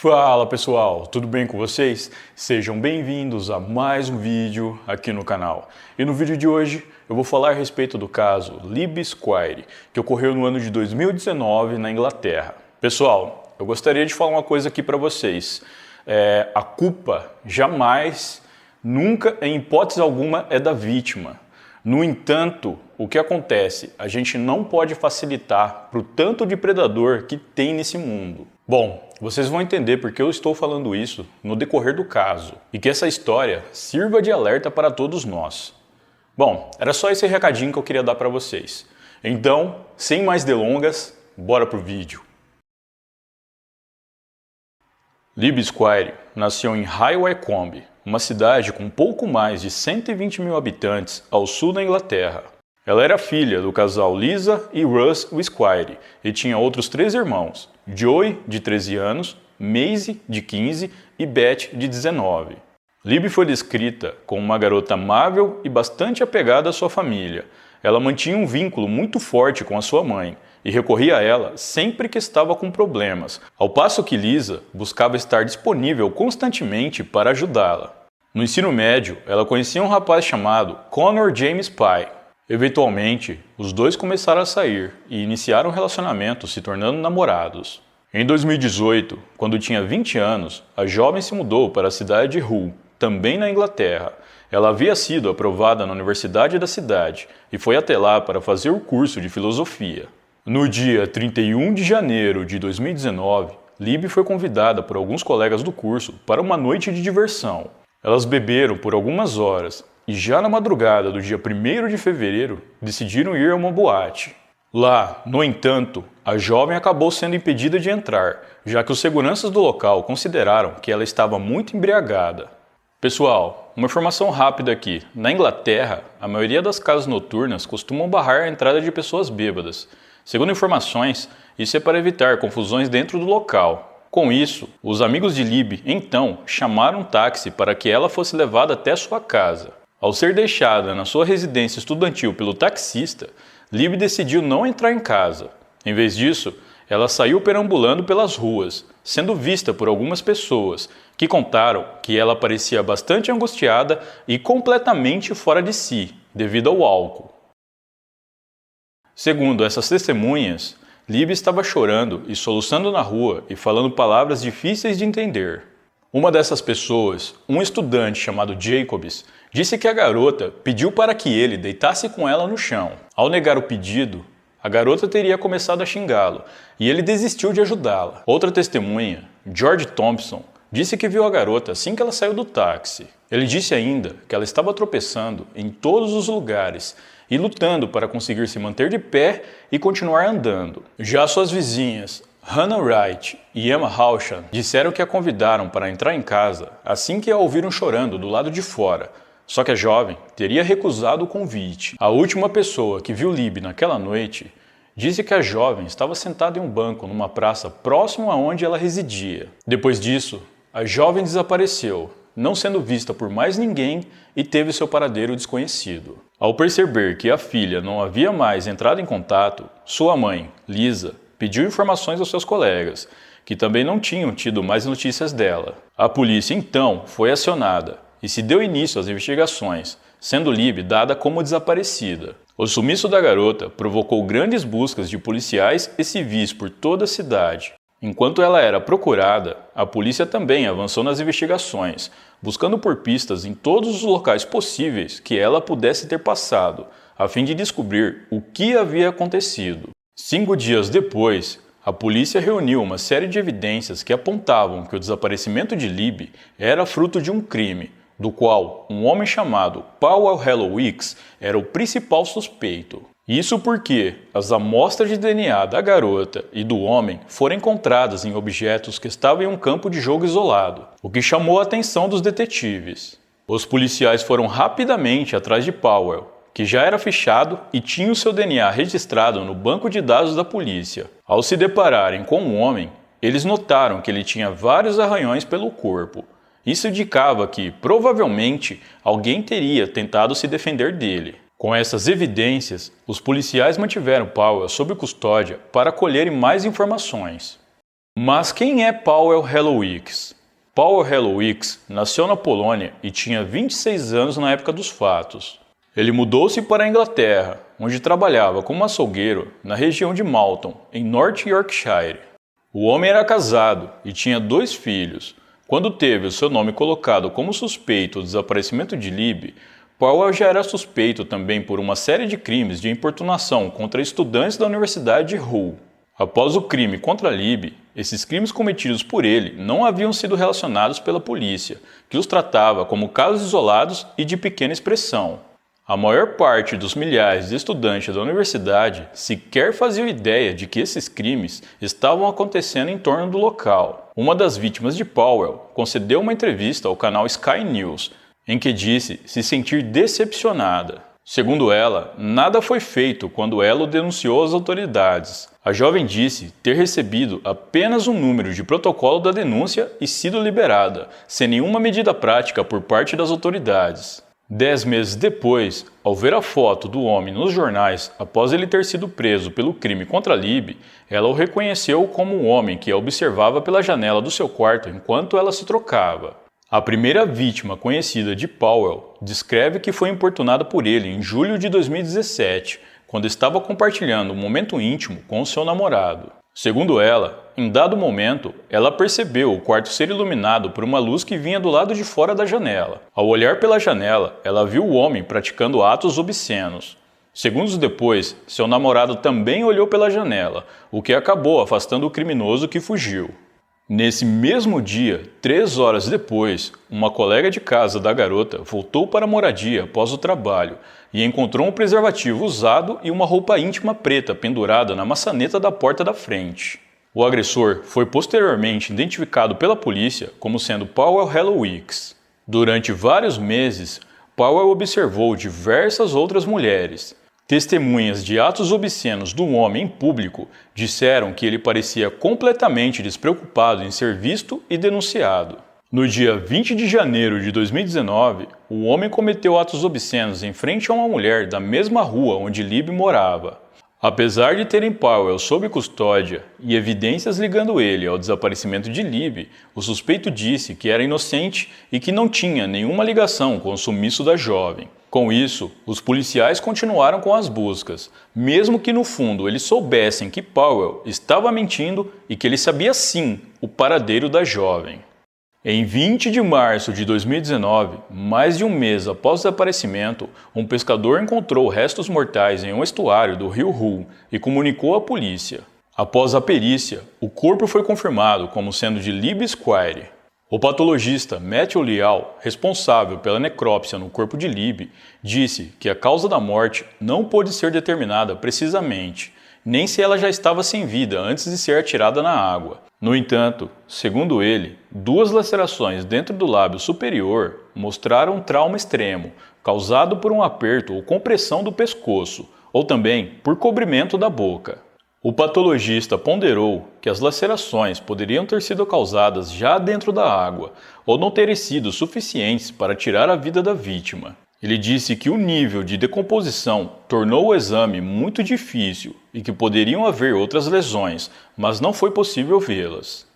Fala pessoal, tudo bem com vocês? Sejam bem-vindos a mais um vídeo aqui no canal. E no vídeo de hoje eu vou falar a respeito do caso Libby Squire, que ocorreu no ano de 2019 na Inglaterra. Pessoal, eu gostaria de falar uma coisa aqui para vocês. A culpa jamais, nunca, em hipótese alguma, é da vítima. No entanto, o que acontece? A gente não pode facilitar para o tanto de predador que tem nesse mundo. Bom, vocês vão entender porque eu estou falando isso no decorrer do caso e que essa história sirva de alerta para todos nós. Bom, era só esse recadinho que eu queria dar para vocês. Então, sem mais delongas, bora pro vídeo. Libby Squire nasceu em High Wycombe, uma cidade com pouco mais de 120 mil habitantes ao sul da Inglaterra. Ela era filha do casal Lisa e Russ Squire e tinha outros 3 irmãos, Joey, de 13 anos, Maisie, de 15 e Beth, de 19. Libby foi descrita como uma garota amável e bastante apegada à sua família. Ela mantinha um vínculo muito forte com a sua mãe e recorria a ela sempre que estava com problemas, ao passo que Lisa buscava estar disponível constantemente para ajudá-la. No ensino médio, ela conhecia um rapaz chamado Connor James Pye. Eventualmente, os dois começaram a sair e iniciaram um relacionamento, se tornando namorados. Em 2018, quando tinha 20 anos, a jovem se mudou para a cidade de Hull, também na Inglaterra. Ela havia sido aprovada na universidade da cidade e foi até lá para fazer o curso de filosofia. No dia 31 de janeiro de 2019, Libby foi convidada por alguns colegas do curso para uma noite de diversão. Elas beberam por algumas horas e já na madrugada do dia 1º de fevereiro decidiram ir a uma boate. Lá, no entanto, a jovem acabou sendo impedida de entrar, já que os seguranças do local consideraram que ela estava muito embriagada. Pessoal, uma informação rápida aqui. Na Inglaterra, a maioria das casas noturnas costumam barrar a entrada de pessoas bêbadas. Segundo informações, isso é para evitar confusões dentro do local. Com isso, os amigos de Libby, então, chamaram um táxi para que ela fosse levada até sua casa. Ao ser deixada na sua residência estudantil pelo taxista, Libby decidiu não entrar em casa. Em vez disso, ela saiu perambulando pelas ruas, sendo vista por algumas pessoas, que contaram que ela parecia bastante angustiada e completamente fora de si, devido ao álcool. Segundo essas testemunhas, Libby estava chorando e soluçando na rua e falando palavras difíceis de entender. Uma dessas pessoas, um estudante chamado Jacobs, disse que a garota pediu para que ele deitasse com ela no chão. Ao negar o pedido, a garota teria começado a xingá-lo e ele desistiu de ajudá-la. Outra testemunha, George Thompson, disse que viu a garota assim que ela saiu do táxi. Ele disse ainda que ela estava tropeçando em todos os lugares e lutando para conseguir se manter de pé e continuar andando. Já suas vizinhas, Hannah Wright e Emma Hawshan, disseram que a convidaram para entrar em casa assim que a ouviram chorando do lado de fora, só que a jovem teria recusado o convite. A última pessoa que viu Libby naquela noite disse que a jovem estava sentada em um banco numa praça próximo a onde ela residia. Depois disso, a jovem desapareceu, não sendo vista por mais ninguém e teve seu paradeiro desconhecido. Ao perceber que a filha não havia mais entrado em contato, sua mãe, Lisa, pediu informações aos seus colegas, que também não tinham tido mais notícias dela. A polícia então foi acionada e se deu início às investigações, sendo Libby dada como desaparecida. O sumiço da garota provocou grandes buscas de policiais e civis por toda a cidade. Enquanto ela era procurada, a polícia também avançou nas investigações, buscando por pistas em todos os locais possíveis que ela pudesse ter passado, a fim de descobrir o que havia acontecido. 5 dias depois, a polícia reuniu uma série de evidências que apontavam que o desaparecimento de Libby era fruto de um crime, do qual um homem chamado Powell Hallowicks era o principal suspeito. Isso porque as amostras de DNA da garota e do homem foram encontradas em objetos que estavam em um campo de jogo isolado, o que chamou a atenção dos detetives. Os policiais foram rapidamente atrás de Powell, que já era fichado e tinha o seu DNA registrado no banco de dados da polícia. Ao se depararem com o homem, eles notaram que ele tinha vários arranhões pelo corpo. Isso indicava que, provavelmente, alguém teria tentado se defender dele. Com essas evidências, os policiais mantiveram Powell sob custódia para colherem mais informações. Mas quem é Paweł Helowiecz? Paweł Helowiecz nasceu na Polônia e tinha 26 anos na época dos fatos. Ele mudou-se para a Inglaterra, onde trabalhava como açougueiro na região de Malton, em North Yorkshire. O homem era casado e tinha 2 filhos. Quando teve o seu nome colocado como suspeito do desaparecimento de Libby, Paweł já era suspeito também por uma série de crimes de importunação contra estudantes da Universidade de Hull. Após o crime contra Libby, esses crimes cometidos por ele não haviam sido relacionados pela polícia, que os tratava como casos isolados e de pequena expressão. A maior parte dos milhares de estudantes da universidade sequer faziam ideia de que esses crimes estavam acontecendo em torno do local. Uma das vítimas de Paweł concedeu uma entrevista ao canal Sky News, em que disse se sentir decepcionada. Segundo ela, nada foi feito quando ela o denunciou às autoridades. A jovem disse ter recebido apenas um número de protocolo da denúncia e sido liberada, sem nenhuma medida prática por parte das autoridades. 10 meses depois, ao ver a foto do homem nos jornais após ele ter sido preso pelo crime contra Libby, ela o reconheceu como um homem que a observava pela janela do seu quarto enquanto ela se trocava. A primeira vítima conhecida de Paweł descreve que foi importunada por ele em julho de 2017, quando estava compartilhando um momento íntimo com o seu namorado. Segundo ela, em dado momento, ela percebeu o quarto ser iluminado por uma luz que vinha do lado de fora da janela. Ao olhar pela janela, ela viu o homem praticando atos obscenos. Segundos depois, seu namorado também olhou pela janela, o que acabou afastando o criminoso que fugiu. Nesse mesmo dia, 3 horas depois, uma colega de casa da garota voltou para a moradia após o trabalho e encontrou um preservativo usado e uma roupa íntima preta pendurada na maçaneta da porta da frente. O agressor foi posteriormente identificado pela polícia como sendo Paweł Helowiecz. Durante vários meses, Paweł observou diversas outras mulheres. Testemunhas de atos obscenos do homem em público disseram que ele parecia completamente despreocupado em ser visto e denunciado. No dia 20 de janeiro de 2019, o homem cometeu atos obscenos em frente a uma mulher da mesma rua onde Libby morava. Apesar de terem Paweł sob custódia e evidências ligando ele ao desaparecimento de Libby, o suspeito disse que era inocente e que não tinha nenhuma ligação com o sumiço da jovem. Com isso, os policiais continuaram com as buscas, mesmo que no fundo eles soubessem que Paweł estava mentindo e que ele sabia sim o paradeiro da jovem. Em 20 de março de 2019, mais de um mês após o desaparecimento, um pescador encontrou restos mortais em um estuário do rio Hull e comunicou à polícia. Após a perícia, o corpo foi confirmado como sendo de Libby Squire. O patologista Matthew Leal, responsável pela necrópsia no corpo de Libby, disse que a causa da morte não pôde ser determinada precisamente, nem se ela já estava sem vida antes de ser atirada na água. No entanto, segundo ele, 2 lacerações dentro do lábio superior mostraram um trauma extremo, causado por um aperto ou compressão do pescoço, ou também por cobrimento da boca. O patologista ponderou que as lacerações poderiam ter sido causadas já dentro da água, ou não terem sido suficientes para tirar a vida da vítima. Ele disse que o nível de decomposição tornou o exame muito difícil e que poderiam haver outras lesões, mas não foi possível vê-las.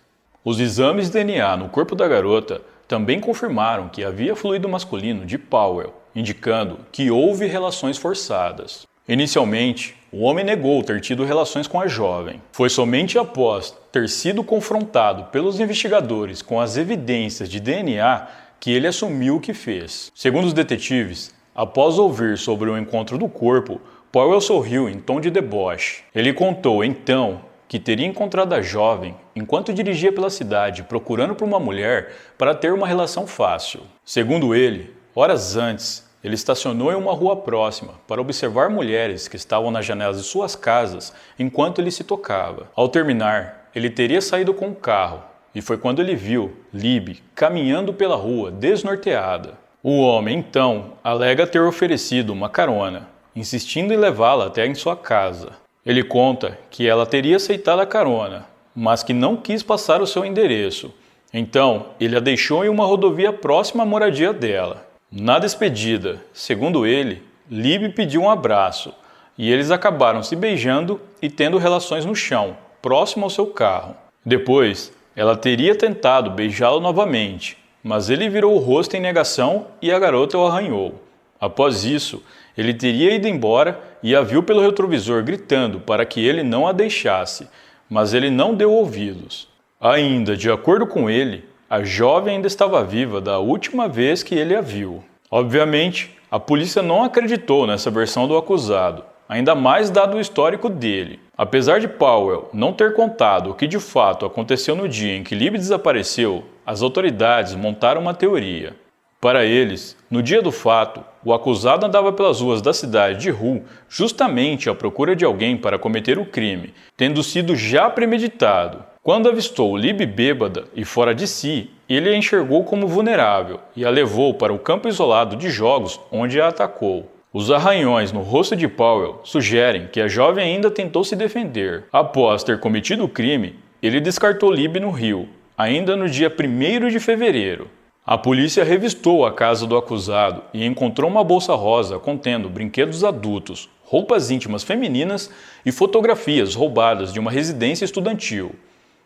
Os exames de DNA no corpo da garota também confirmaram que havia fluido masculino de Paweł, indicando que houve relações forçadas. Inicialmente, o homem negou ter tido relações com a jovem. Foi somente após ter sido confrontado pelos investigadores com as evidências de DNA que ele assumiu o que fez. Segundo os detetives, após ouvir sobre o encontro do corpo, Paweł sorriu em tom de deboche. Ele contou, então, que teria encontrado a jovem enquanto dirigia pela cidade procurando por uma mulher para ter uma relação fácil. Segundo ele, horas antes, ele estacionou em uma rua próxima para observar mulheres que estavam nas janelas de suas casas enquanto ele se tocava. Ao terminar, ele teria saído com o carro e foi quando ele viu Libby caminhando pela rua desnorteada. O homem, então, alega ter oferecido uma carona, insistindo em levá-la até em sua casa. Ele conta que ela teria aceitado a carona, mas que não quis passar o seu endereço. Então, ele a deixou em uma rodovia próxima à moradia dela. Na despedida, segundo ele, Libby pediu um abraço e eles acabaram se beijando e tendo relações no chão, próximo ao seu carro. Depois, ela teria tentado beijá-lo novamente, mas ele virou o rosto em negação e a garota o arranhou. Após isso, ele teria ido embora e a viu pelo retrovisor gritando para que ele não a deixasse, mas ele não deu ouvidos. Ainda de acordo com ele, a jovem ainda estava viva da última vez que ele a viu. Obviamente, a polícia não acreditou nessa versão do acusado, ainda mais dado o histórico dele. Apesar de Powell não ter contado o que de fato aconteceu no dia em que Libby desapareceu, as autoridades montaram uma teoria. Para eles, no dia do fato, o acusado andava pelas ruas da cidade de Hull justamente à procura de alguém para cometer o crime, tendo sido já premeditado. Quando avistou Libby bêbada e fora de si, ele a enxergou como vulnerável e a levou para o campo isolado de jogos onde a atacou. Os arranhões no rosto de Powell sugerem que a jovem ainda tentou se defender. Após ter cometido o crime, ele descartou Libby no rio, ainda no dia 1º de fevereiro. A polícia revistou a casa do acusado e encontrou uma bolsa rosa contendo brinquedos adultos, roupas íntimas femininas e fotografias roubadas de uma residência estudantil.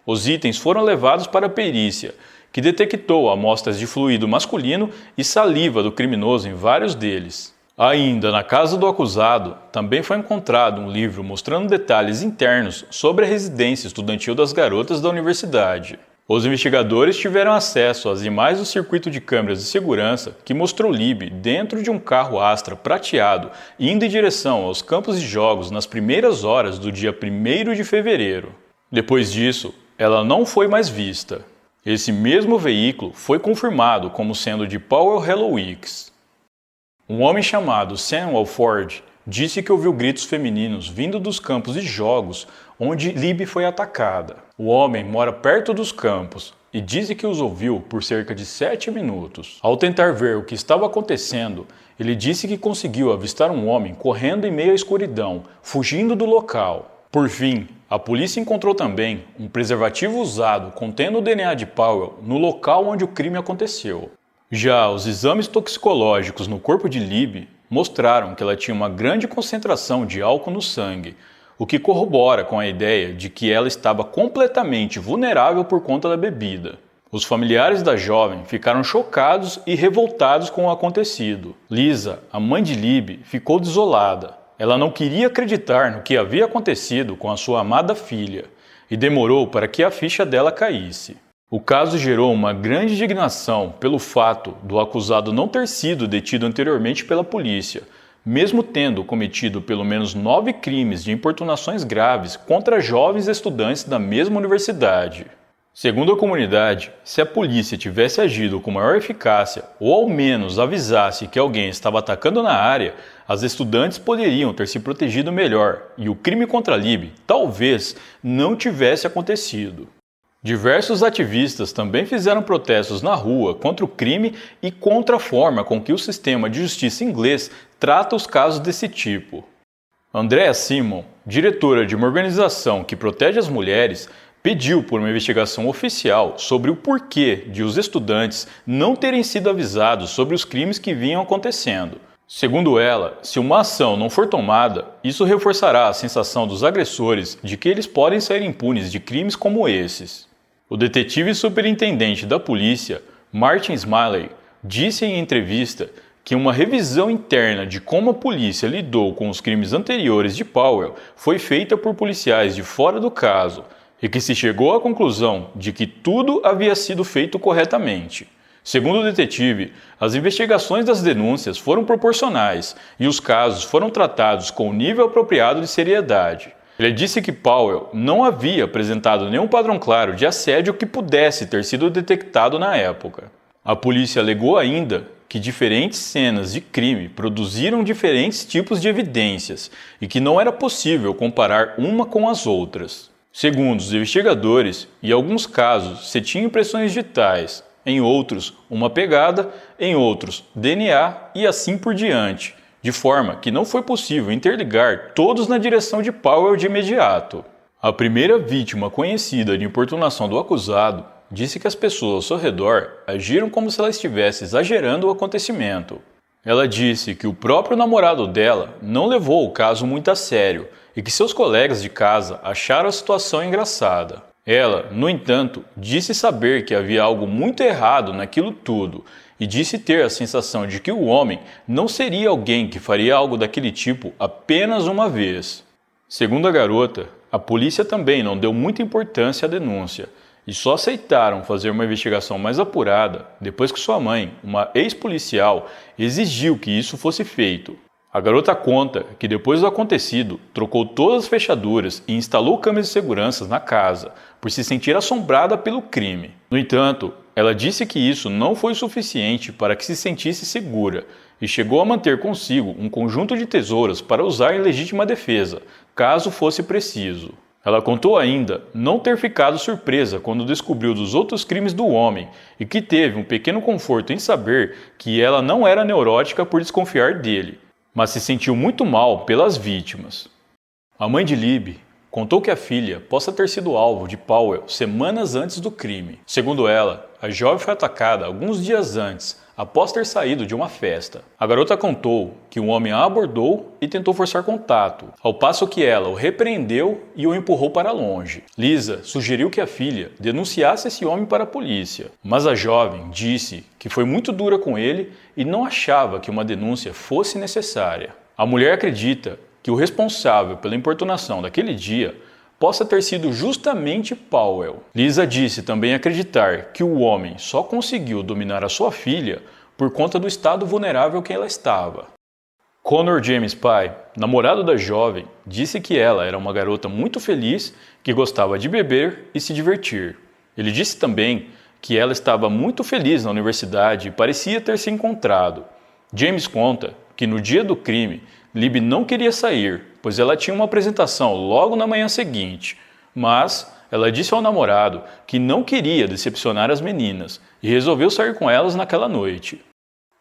Os itens foram levados para a perícia, que detectou amostras de fluido masculino e saliva do criminoso em vários deles. Ainda na casa do acusado, também foi encontrado um livro mostrando detalhes internos sobre a residência estudantil das garotas da universidade. Os investigadores tiveram acesso às imagens do circuito de câmeras de segurança que mostrou Libby dentro de um carro Astra prateado indo em direção aos campos de jogos nas primeiras horas do dia 1º de fevereiro. Depois disso, ela não foi mais vista. Esse mesmo veículo foi confirmado como sendo de Powell Hellowicks. Um homem chamado Samuel Ford disse que ouviu gritos femininos vindo dos campos de jogos onde Libby foi atacada. O homem mora perto dos campos e disse que os ouviu por cerca de 7 minutos. Ao tentar ver o que estava acontecendo, ele disse que conseguiu avistar um homem correndo em meio à escuridão, fugindo do local. Por fim, a polícia encontrou também um preservativo usado contendo o DNA de Powell no local onde o crime aconteceu. Já os exames toxicológicos no corpo de Libby mostraram que ela tinha uma grande concentração de álcool no sangue, o que corrobora com a ideia de que ela estava completamente vulnerável por conta da bebida. Os familiares da jovem ficaram chocados e revoltados com o acontecido. Lisa, a mãe de Libby, ficou desolada. Ela não queria acreditar no que havia acontecido com a sua amada filha e demorou para que a ficha dela caísse. O caso gerou uma grande indignação pelo fato do acusado não ter sido detido anteriormente pela polícia, mesmo tendo cometido pelo menos 9 crimes de importunações graves contra jovens estudantes da mesma universidade. Segundo a comunidade, se a polícia tivesse agido com maior eficácia ou ao menos avisasse que alguém estava atacando na área, as estudantes poderiam ter se protegido melhor e o crime contra Libby talvez não tivesse acontecido. Diversos ativistas também fizeram protestos na rua contra o crime e contra a forma com que o sistema de justiça inglês trata os casos desse tipo. Andrea Simon, diretora de uma organização que protege as mulheres, pediu por uma investigação oficial sobre o porquê de os estudantes não terem sido avisados sobre os crimes que vinham acontecendo. Segundo ela, se uma ação não for tomada, isso reforçará a sensação dos agressores de que eles podem sair impunes de crimes como esses. O detetive superintendente da polícia, Martin Smiley, disse em entrevista que uma revisão interna de como a polícia lidou com os crimes anteriores de Powell foi feita por policiais de fora do caso e que se chegou à conclusão de que tudo havia sido feito corretamente. Segundo o detetive, as investigações das denúncias foram proporcionais e os casos foram tratados com o nível apropriado de seriedade. Ele disse que Powell não havia apresentado nenhum padrão claro de assédio que pudesse ter sido detectado na época. A polícia alegou ainda que diferentes cenas de crime produziram diferentes tipos de evidências e que não era possível comparar uma com as outras. Segundo os investigadores, em alguns casos se tinha impressões digitais, em outros uma pegada, em outros DNA e assim por diante, de forma que não foi possível interligar todos na direção de Powell de imediato. A primeira vítima conhecida de importunação do acusado disse que as pessoas ao seu redor agiram como se ela estivesse exagerando o acontecimento. Ela disse que o próprio namorado dela não levou o caso muito a sério e que seus colegas de casa acharam a situação engraçada. Ela, no entanto, disse saber que havia algo muito errado naquilo tudo e disse ter a sensação de que o homem não seria alguém que faria algo daquele tipo apenas uma vez. Segundo a garota, a polícia também não deu muita importância à denúncia e só aceitaram fazer uma investigação mais apurada depois que sua mãe, uma ex-policial, exigiu que isso fosse feito. A garota conta que depois do acontecido, trocou todas as fechaduras e instalou câmeras de segurança na casa, por se sentir assombrada pelo crime. No entanto, ela disse que isso não foi suficiente para que se sentisse segura e chegou a manter consigo um conjunto de tesouras para usar em legítima defesa, caso fosse preciso. Ela contou ainda não ter ficado surpresa quando descobriu dos outros crimes do homem e que teve um pequeno conforto em saber que ela não era neurótica por desconfiar dele, mas se sentiu muito mal pelas vítimas. A mãe de Libby contou que a filha possa ter sido alvo de Powell semanas antes do crime. Segundo ela, a jovem foi atacada alguns dias antes, após ter saído de uma festa. A garota contou que um homem a abordou e tentou forçar contato, ao passo que ela o repreendeu e o empurrou para longe. Lisa sugeriu que a filha denunciasse esse homem para a polícia, mas a jovem disse que foi muito dura com ele e não achava que uma denúncia fosse necessária. A mulher acredita que o responsável pela importunação daquele dia possa ter sido justamente Powell. Lisa disse também acreditar que o homem só conseguiu dominar a sua filha por conta do estado vulnerável que ela estava. Connor James Pye, namorado da jovem, disse que ela era uma garota muito feliz que gostava de beber e se divertir. Ele disse também que ela estava muito feliz na universidade e parecia ter se encontrado. James conta que no dia do crime, Libby não queria sair, pois ela tinha uma apresentação logo na manhã seguinte, mas ela disse ao namorado que não queria decepcionar as meninas e resolveu sair com elas naquela noite.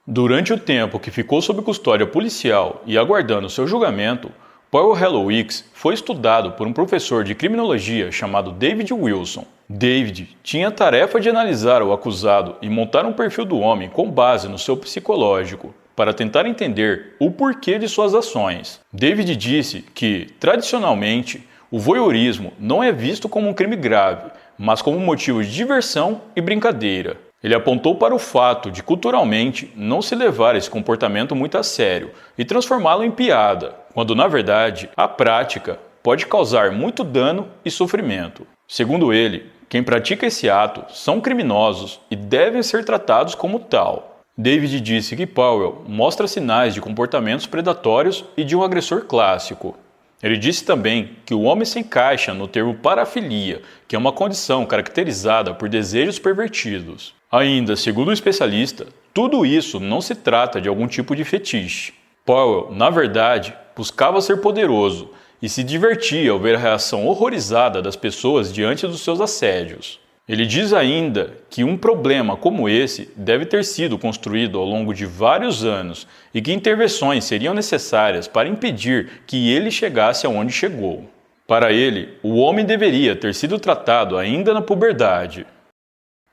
Durante o tempo que ficou sob custódia policial e aguardando seu julgamento, Powell Hellowix foi estudado por um professor de criminologia chamado David Wilson. David tinha a tarefa de analisar o acusado e montar um perfil do homem com base no seu psicológico, para tentar entender o porquê de suas ações. David disse que, tradicionalmente, o voyeurismo não é visto como um crime grave, mas como motivo de diversão e brincadeira. Ele apontou para o fato de, culturalmente, não se levar esse comportamento muito a sério e transformá-lo em piada, quando, na verdade, a prática pode causar muito dano e sofrimento. Segundo ele, quem pratica esse ato são criminosos e devem ser tratados como tal. David disse que Powell mostra sinais de comportamentos predatórios e de um agressor clássico. Ele disse também que o homem se encaixa no termo parafilia, que é uma condição caracterizada por desejos pervertidos. Ainda, segundo o especialista, tudo isso não se trata de algum tipo de fetiche. Powell, na verdade, buscava ser poderoso e se divertia ao ver a reação horrorizada das pessoas diante dos seus assédios. Ele diz ainda que um problema como esse deve ter sido construído ao longo de vários anos e que intervenções seriam necessárias para impedir que ele chegasse aonde chegou. Para ele, o homem deveria ter sido tratado ainda na puberdade.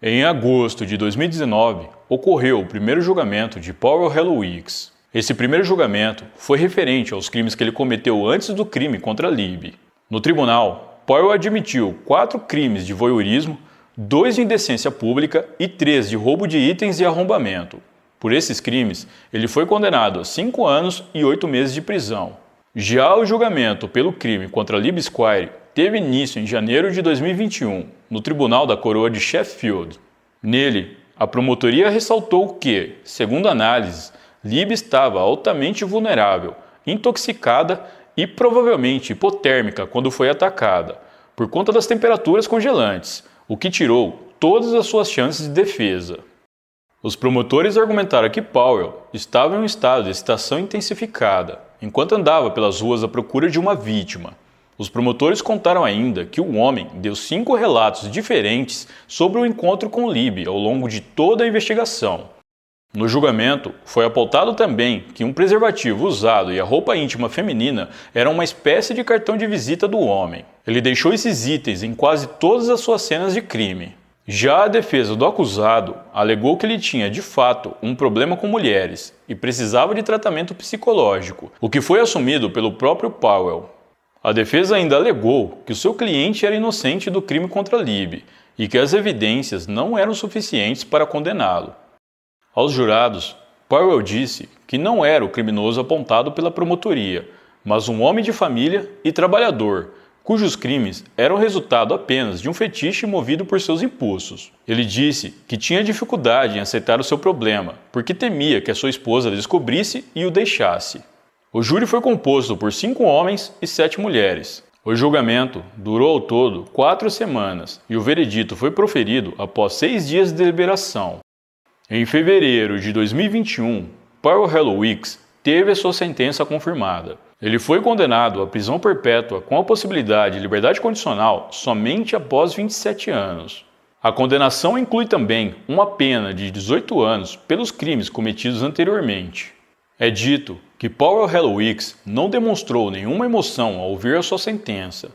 Em agosto de 2019, ocorreu o primeiro julgamento de Powell Hellowix. Esse primeiro julgamento foi referente aos crimes que ele cometeu antes do crime contra Libby. No tribunal, Powell admitiu 4 crimes de voyeurismo, 2 de indecência pública e 3 de roubo de itens e arrombamento. Por esses crimes, ele foi condenado a 5 anos e 8 meses de prisão. Já o julgamento pelo crime contra Libby Squire teve início em janeiro de 2021, no Tribunal da Coroa de Sheffield. Nele, a promotoria ressaltou que, segundo análises, Libby estava altamente vulnerável, intoxicada e provavelmente hipotérmica quando foi atacada, por conta das temperaturas congelantes, o que tirou todas as suas chances de defesa. Os promotores argumentaram que Powell estava em um estado de excitação intensificada, enquanto andava pelas ruas à procura de uma vítima. Os promotores contaram ainda que o homem deu 5 relatos diferentes sobre o encontro com Libby ao longo de toda a investigação. No julgamento, foi apontado também que um preservativo usado e a roupa íntima feminina eram uma espécie de cartão de visita do homem. Ele deixou esses itens em quase todas as suas cenas de crime. Já a defesa do acusado alegou que ele tinha, de fato, um problema com mulheres e precisava de tratamento psicológico, o que foi assumido pelo próprio Powell. A defesa ainda alegou que o seu cliente era inocente do crime contra Libby e que as evidências não eram suficientes para condená-lo. Aos jurados, Powell disse que não era o criminoso apontado pela promotoria, mas um homem de família e trabalhador, cujos crimes eram resultado apenas de um fetiche movido por seus impulsos. Ele disse que tinha dificuldade em aceitar o seu problema, porque temia que a sua esposa descobrisse e o deixasse. O júri foi composto por 5 homens e 7 mulheres. O julgamento durou ao todo 4 semanas e o veredito foi proferido após 6 dias de deliberação. Em fevereiro de 2021, Powell Hellowix teve a sua sentença confirmada. Ele foi condenado à prisão perpétua com a possibilidade de liberdade condicional somente após 27 anos. A condenação inclui também uma pena de 18 anos pelos crimes cometidos anteriormente. É dito que Powell Hellowix não demonstrou nenhuma emoção ao ouvir a sua sentença.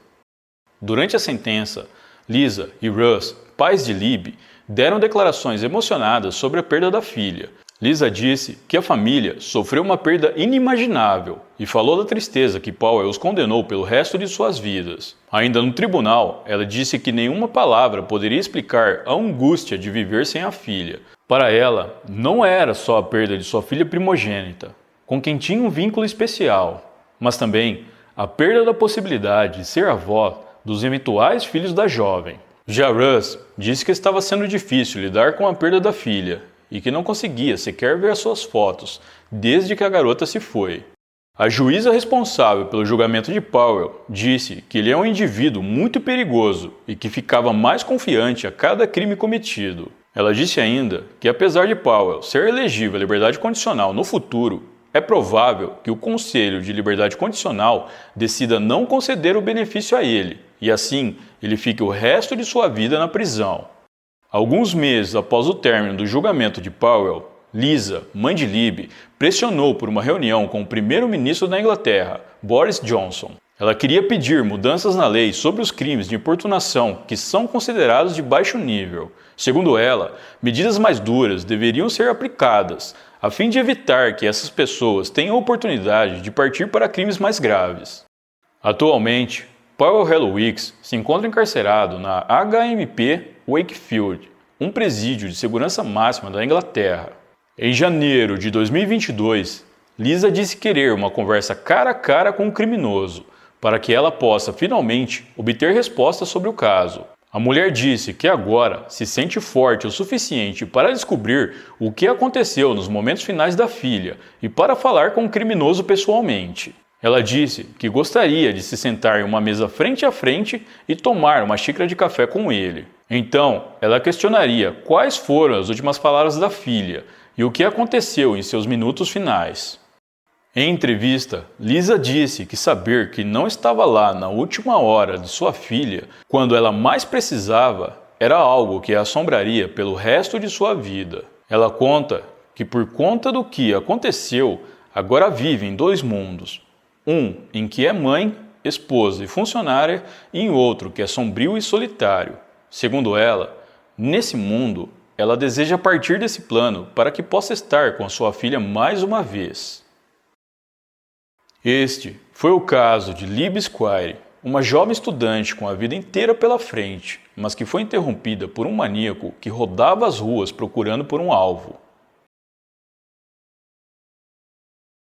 Durante a sentença, Lisa e Russ, pais de Libby, deram declarações emocionadas sobre a perda da filha. Lisa disse que a família sofreu uma perda inimaginável e falou da tristeza que Powell os condenou pelo resto de suas vidas. Ainda no tribunal, ela disse que nenhuma palavra poderia explicar a angústia de viver sem a filha. Para ela, não era só a perda de sua filha primogênita, com quem tinha um vínculo especial, mas também a perda da possibilidade de ser avó dos eventuais filhos da jovem. Já Russ disse que estava sendo difícil lidar com a perda da filha e que não conseguia sequer ver as suas fotos desde que a garota se foi. A juíza responsável pelo julgamento de Powell disse que ele é um indivíduo muito perigoso e que ficava mais confiante a cada crime cometido. Ela disse ainda que, apesar de Powell ser elegível à liberdade condicional no futuro, é provável que o Conselho de Liberdade Condicional decida não conceder o benefício a ele, e assim ele fique o resto de sua vida na prisão. Alguns meses após o término do julgamento de Powell, Lisa, mãe de Libby, pressionou por uma reunião com o primeiro-ministro da Inglaterra, Boris Johnson. Ela queria pedir mudanças na lei sobre os crimes de importunação que são considerados de baixo nível. Segundo ela, medidas mais duras deveriam ser aplicadas, a fim de evitar que essas pessoas tenham a oportunidade de partir para crimes mais graves. Atualmente, Powell Hellowix se encontra encarcerado na HMP Wakefield, um presídio de segurança máxima da Inglaterra. Em janeiro de 2022, Lisa disse querer uma conversa cara a cara com o criminoso, para que ela possa finalmente obter respostas sobre o caso. A mulher disse que agora se sente forte o suficiente para descobrir o que aconteceu nos momentos finais da filha e para falar com o criminoso pessoalmente. Ela disse que gostaria de se sentar em uma mesa frente a frente e tomar uma xícara de café com ele. Então, ela questionaria quais foram as últimas palavras da filha e o que aconteceu em seus minutos finais. Em entrevista, Lisa disse que saber que não estava lá na última hora de sua filha, quando ela mais precisava, era algo que a assombraria pelo resto de sua vida. Ela conta que, por conta do que aconteceu, agora vive em 2 mundos. Um em que é mãe, esposa e funcionária, e em outro que é sombrio e solitário. Segundo ela, nesse mundo, ela deseja partir desse plano para que possa estar com sua filha mais uma vez. Este foi o caso de Libby Squire, uma jovem estudante com a vida inteira pela frente, mas que foi interrompida por um maníaco que rodava as ruas procurando por um alvo.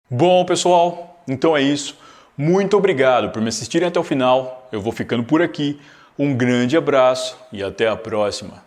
Bom, pessoal, então é isso. Muito obrigado por me assistirem até o final. Eu vou ficando por aqui. Um grande abraço e até a próxima.